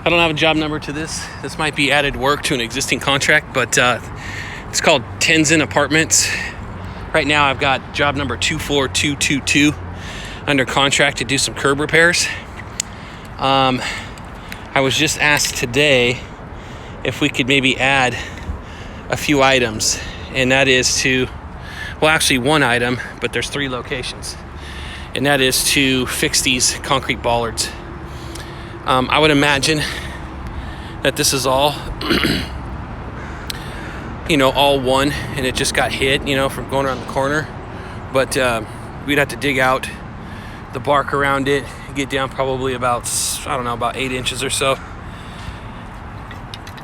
I don't have a job number to this. This might be added work to an existing contract, but it's called Tenzin Apartments. Right now I've got job number 24222 under contract to do some curb repairs. I was just asked today if we could maybe add a few items, and that is to, well, actually one item, but there's 3 locations, and that is to fix these concrete bollards. I would imagine that this is all, all one, and it just got hit, from going around the corner. But we'd have to dig out the bark around it, get down probably about 8 inches or so,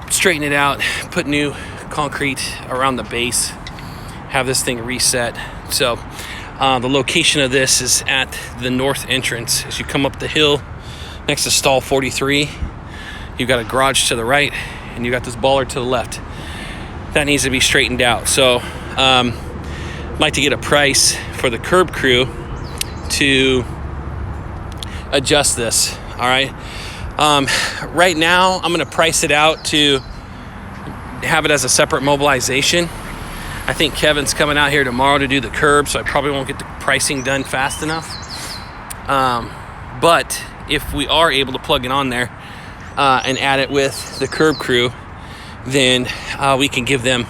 straighten it out, put new concrete around the base, have this thing reset. So the location of this is at the north entrance. As you come up the hill next to stall 43, you've got a garage to the right, and you got this bollard to the left. That needs to be straightened out. So I'd like to get a price for the curb crew to adjust this. All right. Right now, I'm going to price it out to have it as a separate mobilization. I think Kevin's coming out here tomorrow to do the curb, so I probably won't get the pricing done fast enough. But if we are able to plug it on there and add it with the curb crew, then we can give them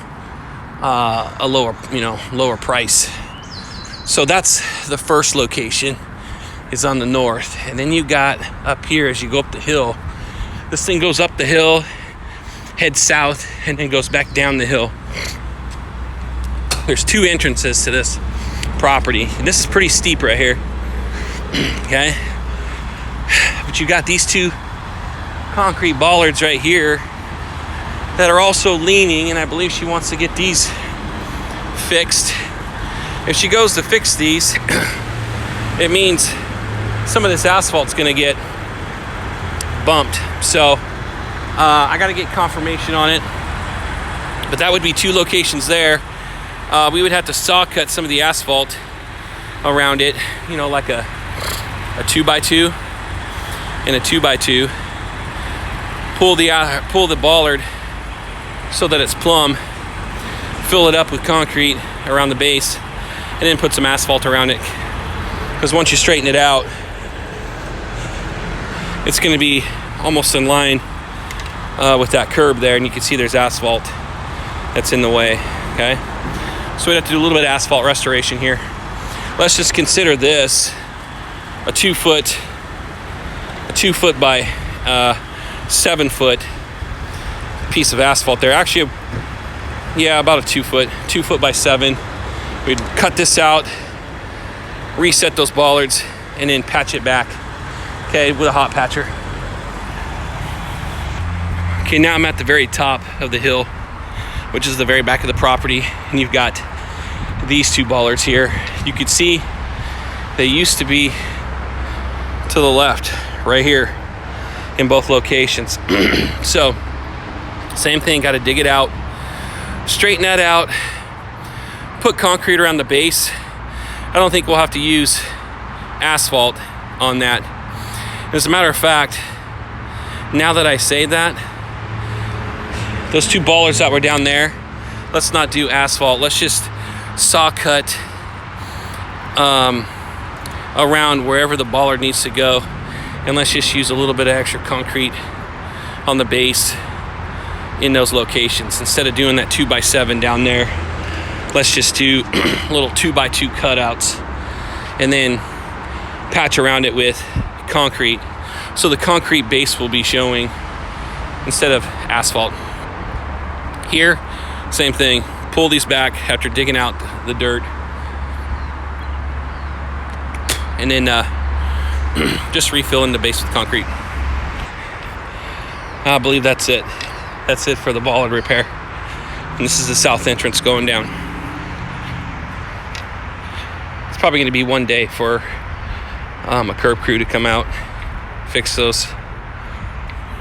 a lower price. So that's the first location, is on the north. And then you got up here, as you go up the hill, this thing goes up the hill, heads south, and then goes back down the hill. There's 2 entrances to this property, and this is pretty steep right here. Okay, but you got these 2 concrete bollards right here that are also leaning, and I believe she wants to get these fixed. If she goes to fix these, it means some of this asphalt's going to get bumped. So I got to get confirmation on it, but that would be 2 locations there. We would have to saw cut some of the asphalt around it, like a 2x2 and a 2x2. Pull the bollard so that it's plumb, fill it up with concrete around the base, and then put some asphalt around it. Because once you straighten it out, it's going to be almost in line with that curb there, and you can see there's asphalt that's in the way. Okay, so we'd have to do a little bit of asphalt restoration here. Let's just consider this a 2 foot by 7 foot piece of asphalt there. Actually, about a 2 foot by 7. We'd cut this out, reset those bollards, and then patch it back, okay, with a hot patcher. Okay, now I'm at the very top of the hill, which is the very back of the property, and you've got these 2 bollards here. You can see they used to be to the left right here in both locations. So same thing, got to dig it out, straighten that out, put concrete around the base. I don't think we'll have to use asphalt on that. As a matter of fact, now that I say that, those 2 bollards that were down there, let's not do asphalt. Let's just saw cut around wherever the bollard needs to go, and let's just use a little bit of extra concrete on the base in those locations. Instead of doing that 2x7 down there, let's just do little 2x2 cutouts and then patch around it with concrete, so the concrete base will be showing instead of asphalt. Here, same thing, pull these back after digging out the dirt, and then just refill in the base with concrete. I believe that's it. That's it for the bollard repair. And this is the south entrance going down. It's probably going to be one day for a curb crew to come out, fix those